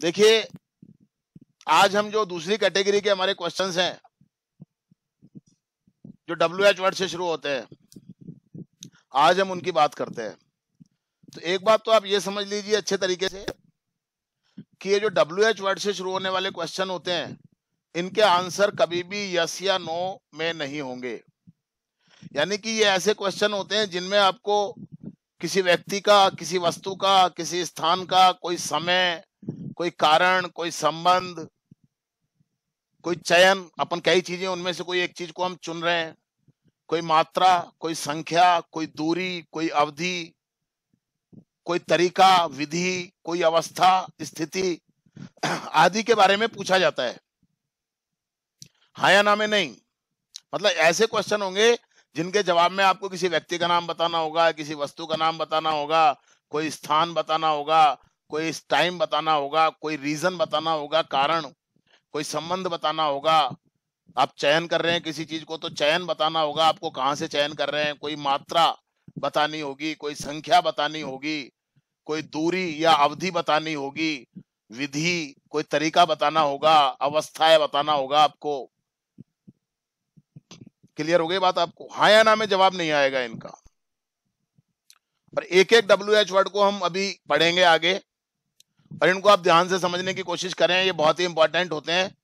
देखिए, आज हम जो दूसरी कैटेगरी के हमारे क्वेश्चंस हैं जो WH वर्ड से शुरू होते हैं, आज हम उनकी बात करते हैं। तो एक बात तो आप ये समझ लीजिए अच्छे तरीके से कि ये जो WH वर्ड से शुरू होने वाले क्वेश्चन होते हैं, इनके आंसर कभी भी यस या नो में नहीं होंगे। यानी कि ये ऐसे क्वेश्चन होते हैं जिनमें आपको किसी व्यक्ति का, किसी वस्तु का, किसी स्थान का, कोई समय, कोई कारण, कोई संबंध, कोई चयन, अपन कई चीजें उनमें से कोई एक चीज को हम चुन रहे हैं, कोई मात्रा, कोई संख्या, कोई दूरी, कोई अवधि, कोई तरीका, विधि, कोई अवस्था, स्थिति आदि के बारे में पूछा जाता है। हाँ या ना में नहीं। मतलब ऐसे क्वेश्चन होंगे जिनके जवाब में आपको किसी व्यक्ति का नाम बताना होगा, किसी वस्तु का नाम बताना होगा, कोई स्थान बताना होगा, कोई टाइम बताना होगा, कोई रीजन बताना होगा, कारण, कोई संबंध बताना होगा। आप चयन कर रहे हैं किसी चीज को तो चयन बताना होगा, आपको कहां से चयन कर रहे हैं, कोई मात्रा बतानी होगी, कोई संख्या बतानी होगी, कोई दूरी या अवधि बतानी होगी, विधि, कोई तरीका बताना होगा, अवस्थाएं बताना होगा आपको। क्लियर हो गई बात आपको? हाँ या ना में जवाब नहीं आएगा इनका। और एक एक WH वर्ड को हम अभी पढ़ेंगे आगे, और इनको आप ध्यान से समझने की कोशिश करें, ये बहुत ही इंपॉर्टेंट होते हैं।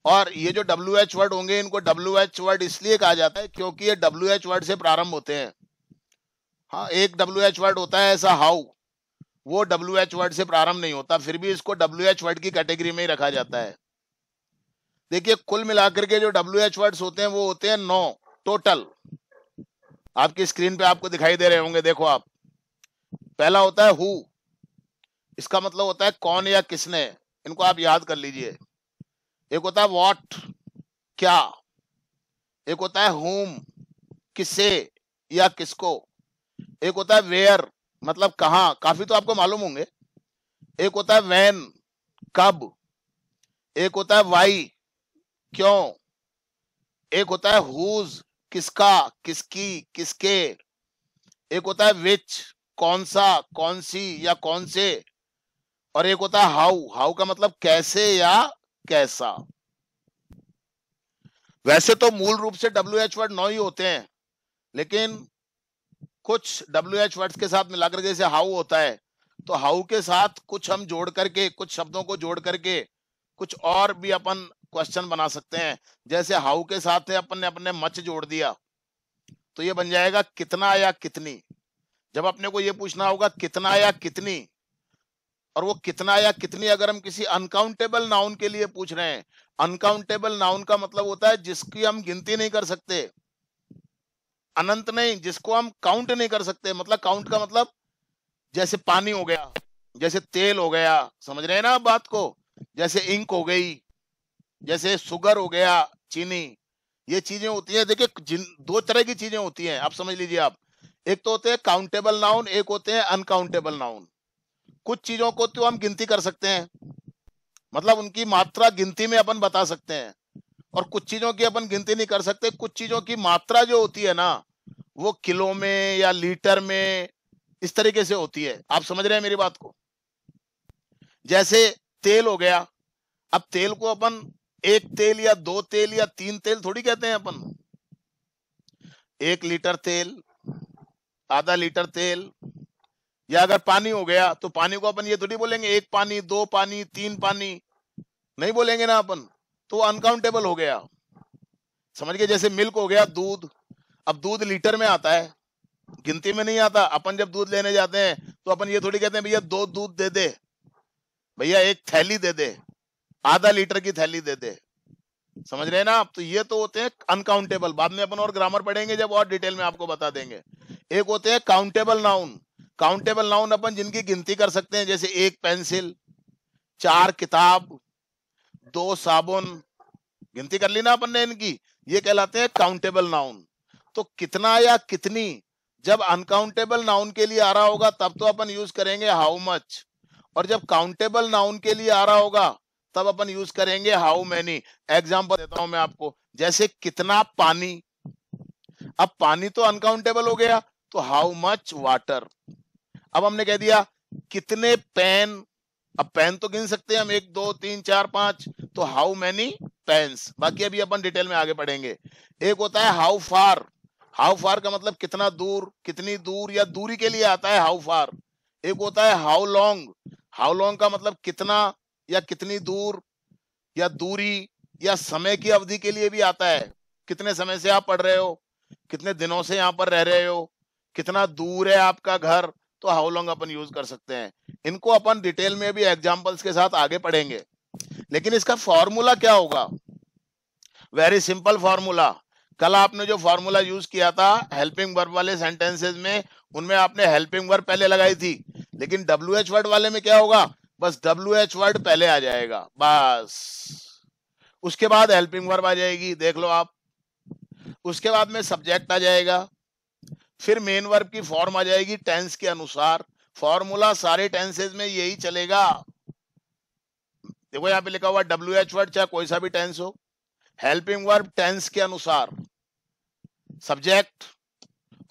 और ये जो WH वर्ड होंगे, इनको WH वर्ड इसलिए कहा जाता है क्योंकि ये WH वर्ड से प्रारंभ होते हैं। हाँ, एक WH वर्ड होता है ऐसा हाउ, वो WH वर्ड से प्रारंभ नहीं होता, फिर भी इसको WH वर्ड की कैटेगरी में ही रखा जाता है। देखिए, कुल मिलाकर के जो WH वर्ड्स होते हैं वो होते हैं 9 टोटल। आपकी स्क्रीन पे आपको दिखाई दे रहे होंगे, देखो आप। पहला होता है हु, इसका मतलब होता है कौन या किसने, इनको आप याद कर लीजिए। एक होता है व्हाट, क्या। एक होता है whom, किसे या किसको। एक होता है वेयर, मतलब कहां, काफी तो आपको मालूम होंगे। एक होता है व्हेन, कब। एक होता है वाई, क्यों। एक होता है हुज, किसका, किसकी, किसके। एक होता है विच, कौन सा, कौन सी या कौन से। और एक होता है हाउ, हाउ का मतलब कैसे या कैसा। वैसे तो मूल रूप से WH वर्ड 9 ही होते हैं, लेकिन कुछ WH वर्ड्स के साथ मिलाकर, जैसे हाउ होता है, तो हाउ के साथ कुछ हम जोड़ करके, कुछ शब्दों को जोड़ करके कुछ और भी अपन क्वेश्चन बना सकते हैं। जैसे हाउ के साथ है अपन ने अपने मच जोड़ दिया, तो ये बन जाएगा कितना या कितनी। जब अपने को ये पूछना होगा कितना या कितनी, और वो कितना या कितनी अगर हम किसी अनकाउंटेबल नाउन के लिए पूछ रहे हैं, अनकाउंटेबल नाउन का मतलब होता है जिसकी हम गिनती नहीं कर सकते, अनंत नहीं, जिसको हम काउंट नहीं कर सकते। मतलब काउंट का मतलब जैसे पानी हो गया, जैसे तेल हो गया, समझ रहे हैं ना आप बात को, जैसे इंक हो गई, जैसे शुगर हो गया, चीनी, ये चीजें होती है। देखिए, जिन दो तरह की चीजें होती हैं, आप समझ लीजिए आप। एक तो होते हैं काउंटेबल नाउन, एक होते हैं अनकाउंटेबल नाउन। कुछ चीजों को तो हम गिनती कर सकते हैं, मतलब उनकी मात्रा गिनती में अपन बता सकते हैं, और कुछ चीजों की अपन गिनती नहीं कर सकते। कुछ चीजों की मात्रा जो होती है ना, वो किलो में या लीटर में, इस तरीके से होती है। आप समझ रहे हैं मेरी बात को? जैसे तेल हो गया, अब तेल को अपन एक तेल या दो तेल या तीन तेल थोड़ी कहते हैं अपन। 1 लीटर तेल, आधा लीटर तेल। या अगर पानी हो गया, तो पानी को अपन ये थोड़ी बोलेंगे एक पानी, दो पानी, तीन पानी, नहीं बोलेंगे ना अपन, तो अनकाउंटेबल हो गया। समझ गए? जैसे मिल्क हो गया, दूध। अब दूध लीटर में आता है, गिनती में नहीं आता। अपन जब दूध लेने जाते हैं तो अपन ये थोड़ी कहते हैं भैया 2 दूध दे दे, भैया 1 थैली दे दे, आधा लीटर की थैली दे दे। समझ रहे हैं ना आप? तो ये तो होते हैं अनकाउंटेबल। बाद में अपन और ग्रामर पढ़ेंगे जब, और डिटेल में आपको बता देंगे। एक होते हैं काउंटेबल नाउन। काउंटेबल नाउन अपन जिनकी गिनती कर सकते हैं, जैसे 1 पेंसिल, 4 किताब, 2 साबुन, गिनती कर ली ना अपन ने इनकी, ये कहलाते हैं काउंटेबल नाउन। तो कितना या कितनी जब अनकाउंटेबल नाउन के लिए आ रहा होगा तब तो अपन यूज करेंगे हाउ मच, और जब काउंटेबल नाउन के लिए आ रहा होगा तब अपन यूज करेंगे हाउ मैनी। एग्जांपल देता हूं मैं आपको, जैसे कितना पानी। अब पानी तो अनकाउंटेबल हो गया, तो हाउ मच वाटर। अब हमने कह दिया कितने पेन, अब पेन तो गिन सकते हैं हम, 1 2 3 4 5, तो हाउ मैनी पेन्स, बाकी अभी अपन डिटेल में आगे पढ़ेंगे। एक होता है हाउ फार, हाउ फार का मतलब कितना दूर, कितनी दूर या दूरी के लिए आता है हाउ फार। एक होता है हाउ लॉन्ग, हाउ लॉन्ग का मतलब कितना या कितनी दूर या दूरी या समय की अवधि के लिए भी आता है, कितने समय से आप पढ़ रहे हो, कितने दिनों से यहाँ पर रह रहे हो, कितना दूर है आपका घर, तो हाउ लॉन्ग अपन यूज कर सकते हैं। इनको अपन डिटेल में भी एग्जांपल्स के साथ आगे पढ़ेंगे। लेकिन इसका फॉर्मूला क्या होगा, वेरी सिंपल फॉर्मूला। कल आपने जो फॉर्मूला यूज किया था हेल्पिंग वर्ब वाले सेंटेंसेस में, उनमें आपने हेल्पिंग वर्ब पहले लगाई थी, लेकिन WH वर्ड वाले में क्या होगा, बस WH वर्ड पहले आ जाएगा बस, उसके बाद हेल्पिंग वर्ब आ जाएगी, देख लो आप। उसके बाद में सब्जेक्ट आ जाएगा, फिर मेन वर्ब की फॉर्म आ जाएगी टेंस के अनुसार। फॉर्मूला सारे टेंसेस में यही चलेगा। देखो यहाँ पे लिखा हुआ WH वर्ड चाहे कोई सा भी टेंस हो, हेल्पिंग वर्ब टेंस के अनुसार, सब्जेक्ट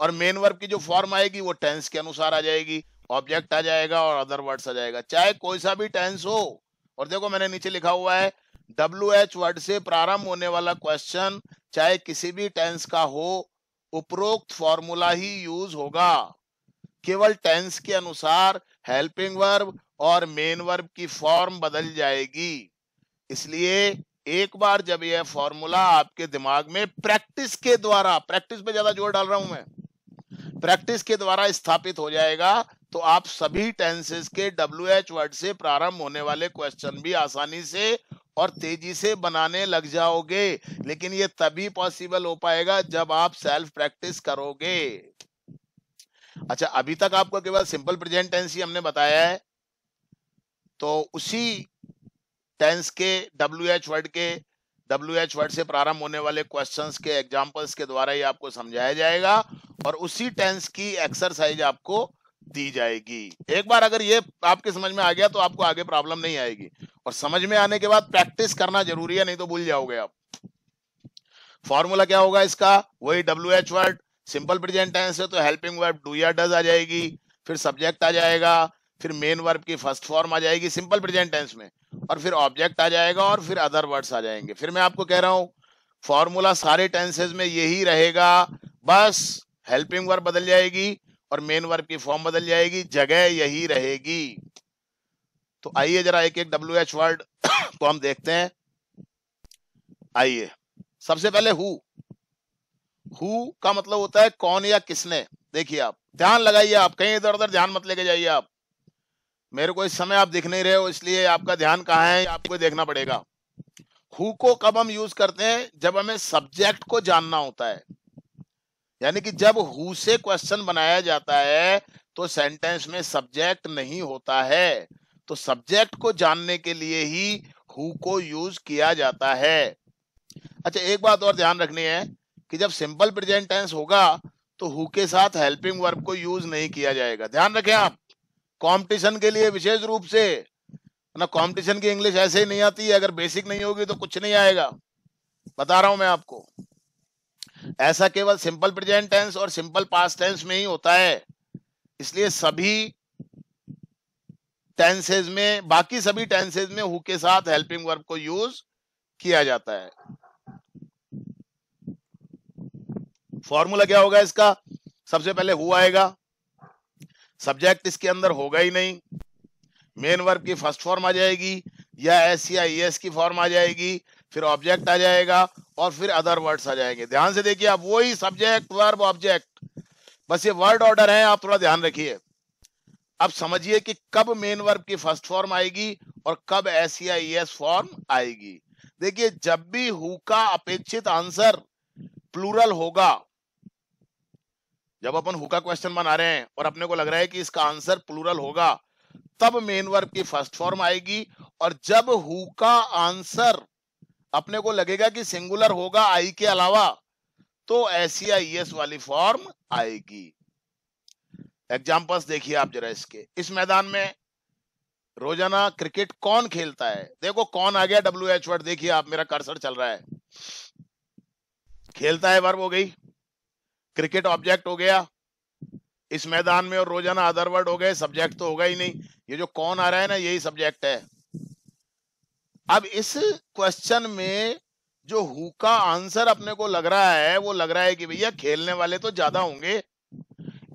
और मेन वर्ब की जो फॉर्म आएगी वो टेंस के अनुसार आ जाएगी, ऑब्जेक्ट आ जाएगा और अदर वर्ड्स आ जाएगा, चाहे कोई सा भी टेंस हो। और देखो मैंने नीचे लिखा हुआ है WH वर्ड से प्रारंभ होने वाला क्वेश्चन चाहे किसी भी टेंस का हो, उपरोक्त फॉर्मूला ही यूज होगा। केवल टेंस के अनुसार हेल्पिंग वर्ब और मेन वर्ब की फॉर्म बदल जाएगी। इसलिए एक बार जब यह फॉर्मूला आपके दिमाग में प्रैक्टिस के द्वारा, प्रैक्टिस पे ज्यादा जोर डाल रहा हूं मैं, प्रैक्टिस के द्वारा स्थापित हो जाएगा, तो आप सभी टेंसेस के WH वर्ड से प्रारंभ होने वाले क्वेश्चन भी आसानी से और तेजी से बनाने लग जाओगे। लेकिन ये तभी पॉसिबल हो पाएगा जब आप सेल्फ प्रैक्टिस करोगे। अच्छा, अभी तक आपको केवल सिंपल प्रेजेंट टेंस ही हमने बताया है, तो उसी टेंस के WH वर्ड से प्रारंभ होने वाले क्वेश्चंस के एग्जांपल्स के द्वारा ही आपको समझाया जाएगा और उसी टेंस की एक्सरसाइज आपको दी जाएगी। एक बार अगर ये आपके समझ में आ गया तो आपको आगे प्रॉब्लम नहीं आएगी, और समझ में आने के बाद प्रैक्टिस करना जरूरी है, नहीं तो भूल जाओगे आप। फॉर्मूला क्या होगा इसका, वही WH word, simple present tense है तो हेल्पिंग वर्ब डू या डज आ जाएगी, फिर सब्जेक्ट आ जाएगा, फिर मेन वर्ब की फर्स्ट फॉर्म आ जाएगी सिंपल प्रेजेंट टेंस में, और फिर ऑब्जेक्ट आ जाएगा और फिर अदर वर्ड्स आ जाएंगे। फिर मैं आपको कह रहा हूं फॉर्मूला सारे टेंसेस में यही रहेगा, बस हेल्पिंग वर्ब बदल जाएगी और मेन वर्ब की फॉर्म बदल जाएगी, जगह यही रहेगी। तो आइए जरा एक एक WH वर्ड को हम देखते हैं। आइए, सबसे पहले हु का मतलब होता है कौन या किसने। देखिए आप ध्यान लगाइए, आप कहीं इधर उधर ध्यान मत लेके जाइए। आप मेरे को इस समय आप दिख नहीं रहे हो, इसलिए आपका ध्यान कहाँ है आपको देखना पड़ेगा। हु को कब हम यूज करते हैं, जब हमें सब्जेक्ट को जानना होता है, यानी कि जब हु से क्वेश्चन बनाया जाता है तो सेंटेंस में सब्जेक्ट नहीं होता है, तो सब्जेक्ट को जानने के लिए ही हु को यूज किया जाता है। अच्छा, एक बात और ध्यान रखनी है कि जब सिंपल प्रेजेंट टेंस होगा तो हु के साथ हेल्पिंग वर्ब को यूज नहीं किया जाएगा। ध्यान रखें आप, कंपटीशन के लिए विशेष रूप से ना, कंपटीशन की इंग्लिश ऐसे ही नहीं आती है, अगर बेसिक नहीं होगी तो कुछ नहीं आएगा, बता रहा हूं मैं आपको। ऐसा केवल सिंपल प्रेजेंट टेंस और सिंपल पास्ट टेंस में ही होता है, इसलिए सभी टेंसेज में, बाकी सभी टेंसेज में हु के साथ हेल्पिंग वर्ब को यूज किया जाता है। फॉर्मूला क्या होगा इसका, सबसे पहले हु आएगा, सब्जेक्ट इसके अंदर होगा ही नहीं, मेन वर्ब की फर्स्ट फॉर्म आ जाएगी या एस या एस की फॉर्म आ जाएगी, फिर ऑब्जेक्ट आ जाएगा और फिर अदर वर्ड्स आ जाएंगे। ध्यान से देखिए आप, वही सब्जेक्ट वर्ब ऑब्जेक्ट, बस ये वर्ड ऑर्डर है, आप थोड़ा ध्यान रखिए। अब समझिए कि कब मेन वर्ब की फर्स्ट फॉर्म आएगी और कब एस या एस फॉर्म आएगी। देखिए, जब भी हु का अपेक्षित आंसर प्लूरल होगा, जब अपन हु का क्वेश्चन बना रहे हैं और अपने को लग रहा है कि इसका आंसर प्लूरल होगा, तब मेन वर्ब की फर्स्ट फॉर्म आएगी, और जब हु का आंसर अपने को लगेगा कि सिंगुलर होगा आई के अलावा, तो ऐसी एस वाली फॉर्म आएगी। एग्जांपल्स देखिए आप जरा इसके। इस मैदान में रोजाना क्रिकेट कौन खेलता है, देखो कौन आ गया WH वर्ड, देखिए आप मेरा कर्सर चल रहा है, खेलता है वर्ब हो गई, क्रिकेट ऑब्जेक्ट हो गया, इस मैदान में और रोजाना अदर वर्ड हो गए, सब्जेक्ट तो होगा ही नहीं। ये जो कौन आ रहा है ना, यही सब्जेक्ट है। अब इस क्वेश्चन में जो हु का आंसर अपने को लग रहा है, वो लग रहा है कि भैया खेलने वाले तो ज्यादा होंगे,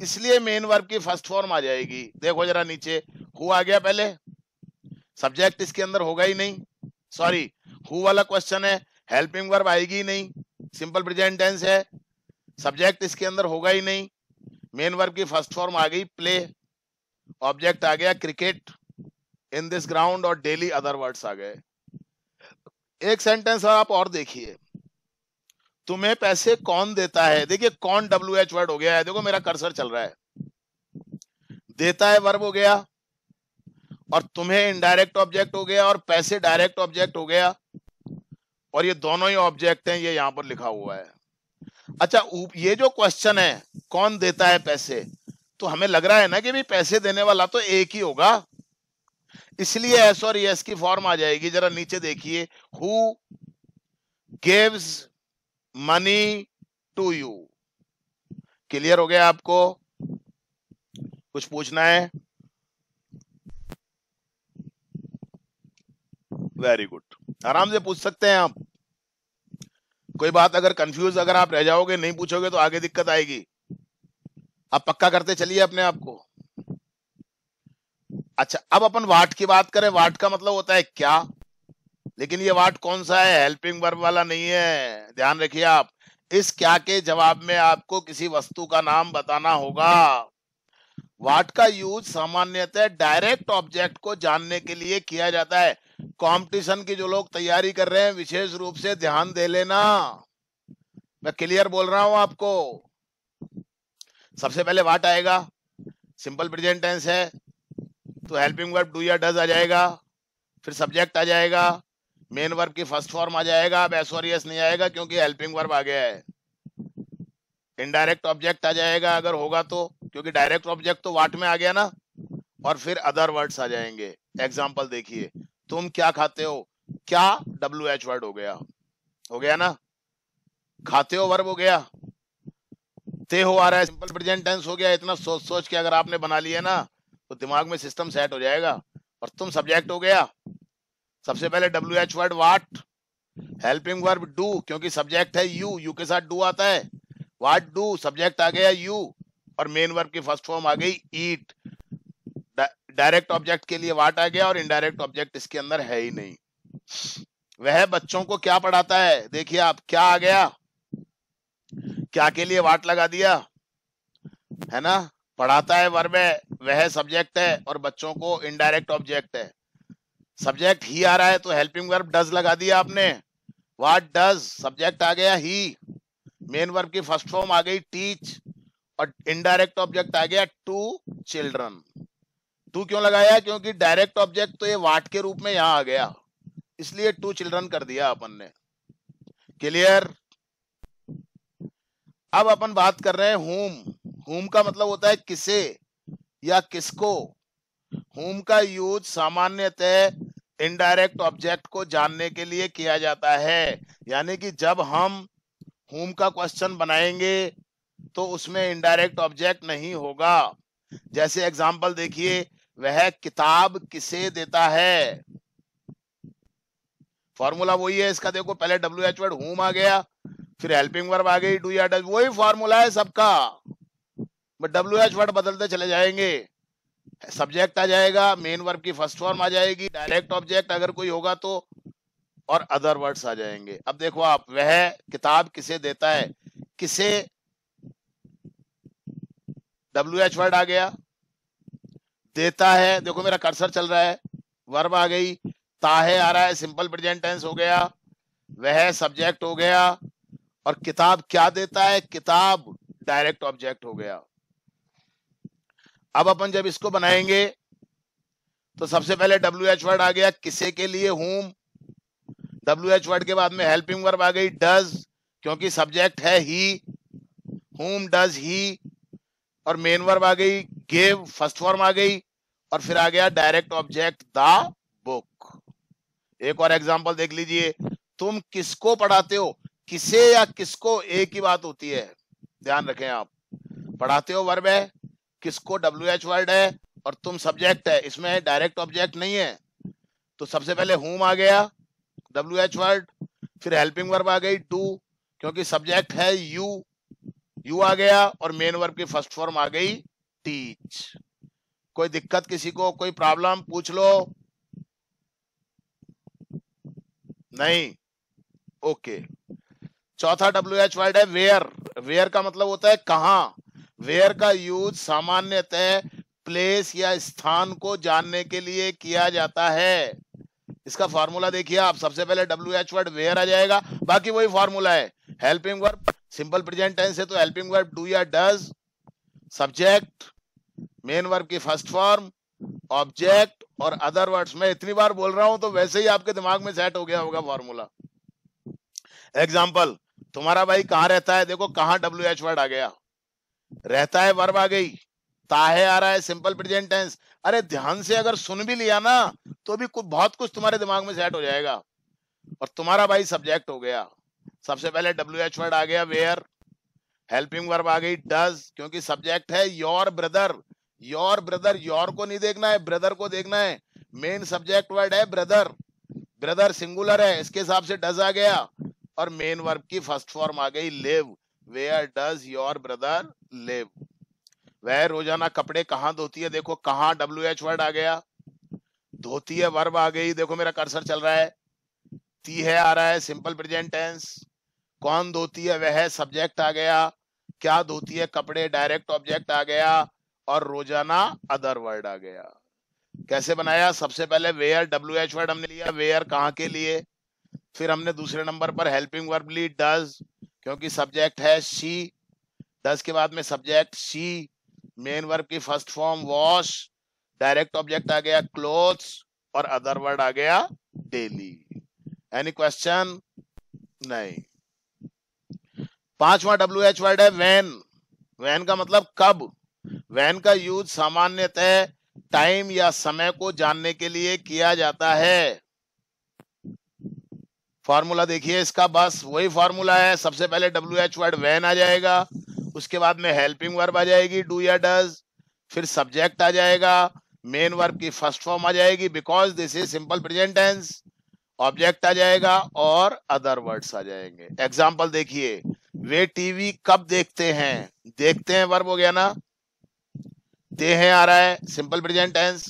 इसलिए मेन वर्ब की फर्स्ट फॉर्म आ जाएगी। देखो जरा नीचे, हु आ गया पहले, सब्जेक्ट इसके अंदर होगा ही नहीं, सॉरी हु वाला क्वेश्चन है, हेल्पिंग वर्ब आएगी ही नहीं, सिंपल प्रेजेंट टेंस है, सब्जेक्ट इसके अंदर होगा ही नहीं, मेन वर्ब की फर्स्ट फॉर्म आ गई प्ले, ऑब्जेक्ट आ गया क्रिकेट, इन दिस ग्राउंड, और डेली अदर वर्ड्स आ गए। एक सेंटेंस आप और देखिए, तुम्हें पैसे कौन देता है। देखिए कौन WH वर्ड हो गया है, देखो मेरा कर्सर चल रहा है, देता है वर्ब हो गया, और तुम्हें इनडायरेक्ट ऑब्जेक्ट हो गया, और पैसे डायरेक्ट ऑब्जेक्ट हो गया, और ये दोनों ही ऑब्जेक्ट हैं, ये यहां पर लिखा हुआ है। अच्छा, ये जो क्वेश्चन है कौन देता है पैसे, तो हमें लग रहा है ना कि भी पैसे देने वाला तो एक ही होगा, इसलिए एस और यस की फॉर्म आ जाएगी। जरा नीचे देखिए, who gives money to you. Clear हो गया आपको? कुछ पूछना है? वेरी गुड, आराम से पूछ सकते हैं आप। कोई बात अगर कंफ्यूज अगर आप रह जाओगे, नहीं पूछोगे तो आगे दिक्कत आएगी। आप पक्का करते चलिए अपने आप को। अच्छा, अब अपन वाट की बात करें। वाट का मतलब होता है क्या, लेकिन ये वाट कौन सा है, हेल्पिंग वर्ब वाला नहीं है, ध्यान रखिए आप। इस क्या के जवाब में आपको किसी वस्तु का नाम बताना होगा। वाट का यूज सामान्यतः डायरेक्ट ऑब्जेक्ट को जानने के लिए किया जाता है। कंपटीशन की जो लोग तैयारी कर रहे हैं, विशेष रूप से ध्यान दे लेना, मैं क्लियर बोल रहा हूं आपको। सबसे पहले वाट आएगा, सिंपल प्रेजेंट टेंस है तो हेल्पिंग वर्ब डू या डज आ जाएगा, फिर सब्जेक्ट आ जाएगा, मेन वर्ब की फर्स्ट फॉर्म आ जाएगा। अब एस और यस नहीं आएगा क्योंकि हेल्पिंग वर्ब आ गया है। इनडायरेक्ट ऑब्जेक्ट आ जाएगा अगर होगा तो, क्योंकि डायरेक्ट ऑब्जेक्ट तो वाट में आ गया ना, और फिर अदर वर्ड्स आ जाएंगे। एग्जांपल देखिए, तुम क्या खाते हो, क्या WH वर्ड हो गया ना, खाते हो वर्ब हो गया, ते हो आ रहा है, सिंपल प्रेजेंट टेंस हो गया। इतना सोच सोच के अगर आपने बना लिया ना तो दिमाग में सिस्टम सेट हो जाएगा। और तुम सब्जेक्ट हो गया, सबसे पहले WH word what, helping verb do क्योंकि सब्जेक्ट है यू के साथ डू आता है, वाट डू, सब्जेक्ट आ गया यू, और मेन वर्ब की फर्स्ट फॉर्म आ गई ईट। डायरेक्ट ऑब्जेक्ट के लिए वाट आ गया और इनडायरेक्ट ऑब्जेक्ट इसके अंदर है ही नहीं। वह बच्चों को क्या पढ़ाता है, देखिए आप, क्या आ गया, क्या के लिए वाट लगा दिया है ना, पढ़ाता है वर्ब है, वह सब्जेक्ट है, और बच्चों को इनडायरेक्ट ऑब्जेक्ट है। सब्जेक्ट ही आ रहा है तो हेल्पिंग वर्ब डज लगा दिया आपने, व्हाट डज, सब्जेक्ट आ गया ही, मेन वर्ब की फर्स्ट फॉर्म आ गई टीच, और इनडायरेक्ट ऑब्जेक्ट आ गया टू चिल्ड्रन। टू क्यों लगाया, क्योंकि डायरेक्ट ऑब्जेक्ट तो ये वाट के रूप में यहां आ गया, इसलिए टू चिल्ड्रन कर दिया अपन ने। क्लियर? अब अपन बात कर रहे हैं हुम। हुम का मतलब होता है किसे या किसको। हुम का यूज सामान्यतः इनडायरेक्ट ऑब्जेक्ट को जानने के लिए किया जाता है, यानी कि जब हम हुम का क्वेश्चन बनाएंगे तो उसमें इनडायरेक्ट ऑब्जेक्ट नहीं होगा। जैसे एग्जांपल देखिए, वह किताब किसे देता है, फॉर्मूला वही है इसका। देखो पहले WH वर्ड हुम आ गया, फिर हेल्पिंग वर्ब आ गई डू या डज, वही फॉर्मूला है सबका, बट WH वर्ड बदलते चले जाएंगे। सब्जेक्ट आ जाएगा, मेन वर्ब की फर्स्ट फॉर्म आ जाएगी, डायरेक्ट ऑब्जेक्ट अगर कोई होगा तो, और अदर वर्ड्स आ जाएंगे। अब देखो आप, वह किताब किसे देता है, किसे WH वर्ड आ गया, देता है, देखो मेरा कर्सर चल रहा है, वर्ब आ गई, ताहे आ रहा है, सिंपल प्रेजेंट टेंस हो गया, वह सब्जेक्ट हो गया, और किताब क्या देता है, किताब डायरेक्ट ऑब्जेक्ट हो गया। अब अपन जब इसको बनाएंगे तो सबसे पहले WH वर्ड आ गया किसे के लिए, हुम, WH वर्ड के बाद में हेल्पिंग वर्ब आ गई डज क्योंकि सब्जेक्ट है ही, हुम डज ही, और मेन वर्ब आ गई गिव, फर्स्ट फॉर्म आ गई, और फिर आ गया डायरेक्ट ऑब्जेक्ट द बुक। एक और एग्जांपल देख लीजिए, तुम किसको पढ़ाते हो, किसे या किसको एक ही बात होती है, ध्यान रखें आप। पढ़ाते हो वर्ब है, किसको डब्ल्यू एच वर्ड है और तुम सब्जेक्ट है, इसमें डायरेक्ट ऑब्जेक्ट नहीं है। तो सबसे पहले हुम आ गया डब्ल्यू एच वर्ड, फिर हेल्पिंग वर्ब आ गई डू, क्योंकि सब्जेक्ट है यू आ गया, और मेन वर्ब की फर्स्ट फॉर्म आ गई टीच। कोई दिक्कत किसी को, कोई प्रॉब्लम पूछ लो? नहीं, ओके। चौथा डब्ल्यू एच वर्ड है वेयर। वेयर का मतलब होता है कहां। वेयर का यूज सामान्यतः प्लेस या स्थान को जानने के लिए किया जाता है। इसका फार्मूला देखिए आप, सबसे पहले डब्ल्यू एच वर्ड वेयर आ जाएगा, बाकी वही फार्मूला है। Helping verb simple present tense है तो हेल्पिंग वर्ब डू या डज, सब्जेक्ट, मेन वर्ब की फर्स्ट फॉर्म, ऑब्जेक्ट और अदर वर्ड्स। मैं इतनी बार बोल रहा हूं तो वैसे ही आपके दिमाग में सेट हो गया होगा फॉर्मूला। एग्जाम्पल, तुम्हारा भाई कहां रहता है, देखो कहां डब्ल्यू एच वर्ड आ गया, रहता है वर्ब आ गई, ताहे आ रहा है सिंपल प्रेजेंट टेंस। अरे ध्यान से अगर सुन भी लिया ना तो भी कुछ बहुत कुछ तुम्हारे दिमाग में सेट हो जाएगा। और तुम्हारा भाई सब्जेक्ट हो गया, सबसे पहले डब्ल्यू एच वर्ड आ गया वेयर, हेल्पिंग वर्ब आ गई डज, क्योंकि सब्जेक्ट है your brother. Your brother, your को नहीं देखना है, ब्रदर को देखना है। मेन सब्जेक्ट वर्ड है ब्रदर, ब्रदर सिंगुलर है, इसके हिसाब से डज आ गया, और मेन वर्ब की फर्स्ट फॉर्म आ गई live. Where does your brother live. वह रोजाना कपड़े कहां धोती है, देखो कहां डब्ल्यू एच वर्ड आ गया, धोती है वर्ब आ गई, देखो मेरा कर्सर चल रहा है, ती है आ रहा है सिंपल प्रेजेंट टेंस, कौन धोती है वह सब्जेक्ट आ गया, क्या धोती है कपड़े डायरेक्ट ऑब्जेक्ट आ गया, और रोजाना अदर वर्ड आ गया। कैसे बनाया, सबसे पहले वेयर डब्ल्यू एच वर्ड हमने लिया, वेयर कहां के लिए, फिर हमने दूसरे नंबर पर हेल्पिंग वर्ब ली डज, क्योंकि सब्जेक्ट है शी, डज के बाद में सब्जेक्ट शी, मेन वर्ब की first form wash, direct object आ गया क्लोथ्स, और अदर वर्ड आ गया डेली। Any question? नहीं। पांचवा डब्ल्यू एच वर्ड है वैन। वैन का मतलब कब। वैन का यूज सामान्यतः टाइम या समय को जानने के लिए किया जाता है। फॉर्मूला देखिए इसका, बस वही फॉर्मूला है, सबसे पहले डब्ल्यू एच वर्ड वैन आ जाएगा, उसके बाद में हेल्पिंग वर्ब आ जाएगी डू या डज, फिर सब्जेक्ट आ जाएगा, मेन वर्ब की फर्स्ट फॉर्म आ जाएगी because this is simple present tense, object आ जाएगा और अदर वर्ड्स आ जाएंगे। एग्जाम्पल देखिए, वे टीवी कब देखते हैं, देखते हैं वर्ब हो गया ना, ते हैं आ रहा है सिंपल प्रेजेंट टेंस,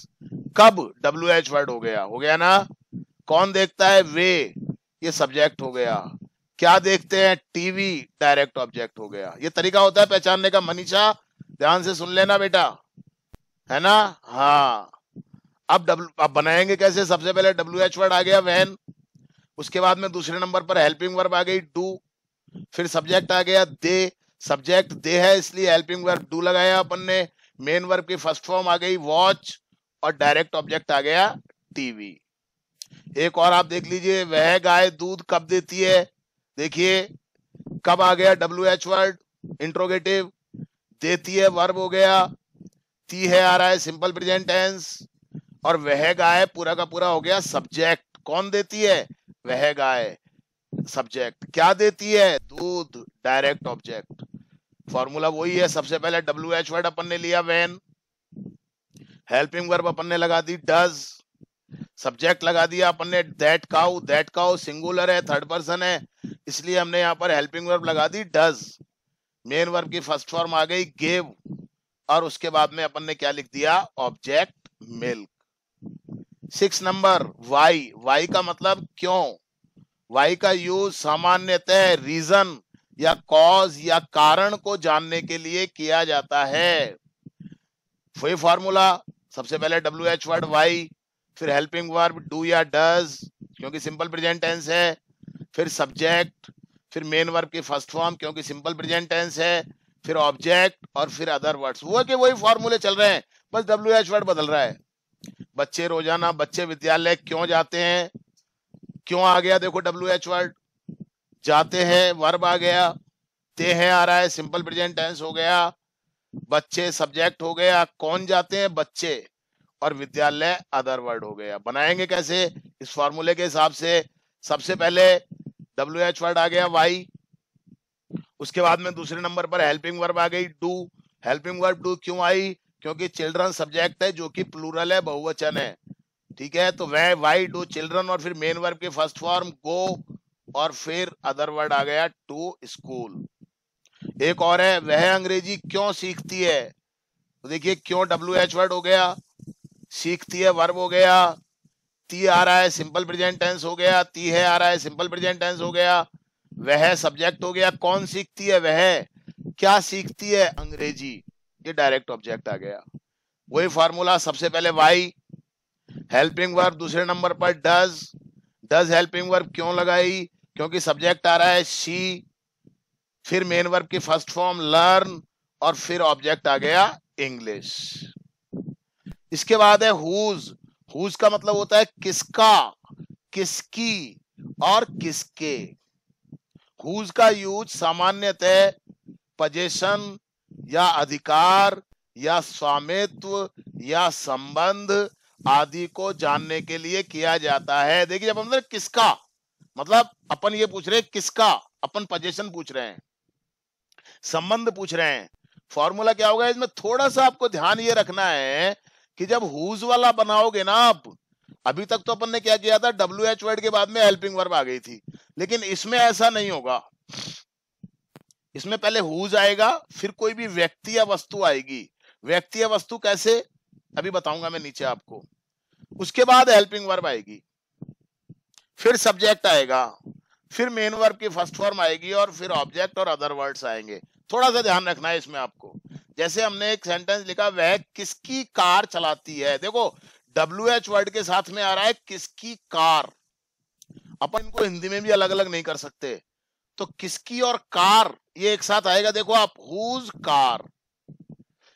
कब डब्ल्यू एच वर्ड हो गया ना, कौन देखता है वे, ये सब्जेक्ट हो गया, क्या देखते हैं टीवी, डायरेक्ट ऑब्जेक्ट हो गया। ये तरीका होता है पहचानने का। मनीषा ध्यान से सुन लेना बेटा, है ना। हाँ, अब बनाएंगे कैसे, सबसे पहले डब्ल्यू एच वर्ड आ गया वैन, उसके बाद में दूसरे नंबर पर हेल्पिंग वर्ब आ गई डू, फिर सब्जेक्ट आ गया दे, सब्जेक्ट दे है इसलिए हेल्पिंग वर्ब डू लगाया अपन ने, मेन वर्ब की फर्स्ट फॉर्म आ गई वॉच, और डायरेक्ट ऑब्जेक्ट आ गया टीवी। एक और आप देख लीजिए, वह गाय दूध कब देती है, देखिए कब आ गया डब्ल्यू एच वर्ड इंट्रोगेटिव, देती है वर्ब हो गया, ती है आ रहा है सिंपल प्रेजेंट टेंस, और वह गाय पूरा का पूरा हो गया सब्जेक्ट, कौन देती है वह गाय, सब्जेक्ट, क्या देती है दूध, डायरेक्ट ऑब्जेक्ट। फॉर्मूला वही है, सबसे पहले डब्ल्यू एच वर्ड अपन ने लिया वैन, हेल्पिंग वर्ब अपन ने लगा दी डज, सब्जेक्ट लगा दिया अपन ने दैट काउ सिंगुलर है थर्ड पर्सन है इसलिए हमने यहाँ पर हेल्पिंग वर्ब लगा दी डज, मेन वर्ब की फर्स्ट फॉर्म आ गई गेव, और उसके बाद में अपन ने क्या लिख दिया object milk. 6 number Y. Y का मतलब क्यों। वाई का यूज सामान्यतः रीजन या कॉज या कारण को जानने के लिए किया जाता है। वही फॉर्मूला, सबसे पहले डब्ल्यू एच वर्ड वाई, फिर हेल्पिंग वर्ब डू या डज क्योंकि सिंपल प्रेजेंट टेंस है, फिर सब्जेक्ट, फिर मेन वर्ब की फर्स्ट फॉर्म क्योंकि सिंपल प्रेजेंट टेंस है, फिर ऑब्जेक्ट और फिर अदर वर्ड्स। वो के वही फॉर्मूले चल रहे हैं, बस डब्ल्यू एच वर्ड बदल रहा है। बच्चे रोजाना, बच्चे विद्यालय क्यों जाते हैं, क्यों आ गया देखो डब्ल्यू एच वर्ड, जाते हैं वर्ब आ गया, ते हैं आ रहा है सिंपल प्रेजेंट टेंस हो गया, बच्चे सब्जेक्ट हो गया, कौन जाते हैं बच्चे, और विद्यालय अदर वर्ड हो गया। बनाएंगे कैसे इस फॉर्मूले के हिसाब से, सबसे पहले डब्ल्यू एच वर्ड आ गया वाई, उसके बाद में दूसरे नंबर पर हेल्पिंग वर्ब आ गई डू, हेल्पिंग वर्ब डू क्यों आई क्योंकि चिल्ड्रन सब्जेक्ट है जो कि प्लूरल है, बहुवचन है, ठीक है। तो वह वाई डू चिल्ड्रन और फिर मेन वर्ब की फर्स्ट फॉर्म गो और फिर अदर वर्ड आ गया टू स्कूल। एक और है, वह अंग्रेजी क्यों सीखती है। तो देखिए क्यों WH वर्ड हो गया, सीखती है वर्ब हो गया, ती आ रहा है सिंपल प्रेजेंट टेंस हो गया, ती है आ रहा है सिंपल प्रेजेंट टेंस हो गया, वह सब्जेक्ट हो गया, कौन सीखती है, वह क्या सीखती है, अंग्रेजी, ये डायरेक्ट ऑब्जेक्ट आ गया। वही फार्मूला, सबसे पहले वाई, हेल्पिंग वर्ब दूसरे नंबर पर डज, डज हेल्पिंग वर्ब क्यों लगाई, क्योंकि सब्जेक्ट आ रहा है शी, फिर मेन वर्ब की फर्स्ट फॉर्म लर्न और फिर ऑब्जेक्ट आ गया इंग्लिश। इसके बाद है हुज, हुज का मतलब होता है किसका, किसकी और किसके। हुज का यूज सामान्यतः पोजीशन या अधिकार या स्वामित्व या संबंध आदि को जानने के लिए किया जाता है। देखिए जब हम किसका मतलब अपन ये पूछ रहे हैं किसका, अपन पोजीशन पूछ रहे हैं, संबंध पूछ रहे हैं, फॉर्मूला क्या होगा इसमें, थोड़ा सा आपको ध्यान ये रखना है कि जब हुज वाला बनाओगे ना आप, अभी तक तो अपन ने क्या किया था, WH वर्ड के बाद में हेल्पिंग वर्ब आ गई थी, लेकिन इसमें ऐसा नहीं होगा। इसमें पहले हुज आएगा, फिर कोई भी व्यक्ति या वस्तु आएगी। व्यक्ति या वस्तु कैसे, अभी बताऊंगा मैं नीचे आपको। उसके बाद हेल्पिंग वर्ब आएगी, फिर सब्जेक्ट आएगा, फिर मेन वर्ब की फर्स्ट फॉर्म आएगी और फिर ऑब्जेक्ट और अदर वर्ड्स आएंगे। थोड़ा सा ध्यान रखना है इसमें आपको। जैसे हमने एक सेंटेंस लिखा, वह किसकी कार चलाती है, देखो WH वर्ड के साथ में आ रहा है किसकी कार, अपन इनको हिंदी में भी अलग अलग नहीं कर सकते, तो किसकी और कार ये एक साथ आएगा। देखो आप, हुज कार,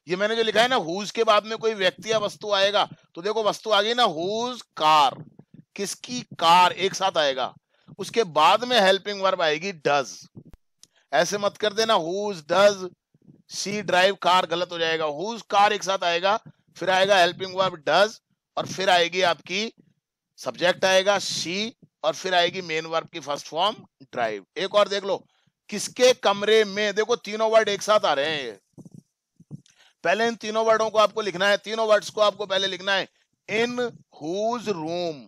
ये मैंने जो लिखा है ना, हुज के बाद में कोई व्यक्ति या वस्तु आएगा, तो देखो वस्तु आ गई ना, हुज कार, किसकी कार एक साथ आएगा। उसके बाद में हेल्पिंग वर्ब आएगी डज, ऐसे मत कर देना whose does see drive car, गलत हो जाएगा। हुज कार एक साथ आएगा, फिर आएगा हेल्पिंग वर्ब डज और फिर आएगी आपकी सब्जेक्ट आएगा शी और फिर आएगी मेन वर्ब की फर्स्ट फॉर्म ड्राइव। एक और देख लो, किसके कमरे में, देखो तीनों वर्ड एक साथ आ रहे हैं। ये पहले इन तीनों वर्डों को आपको लिखना है, तीनों वर्ड्स को आपको पहले लिखना है, इन हुज रूम।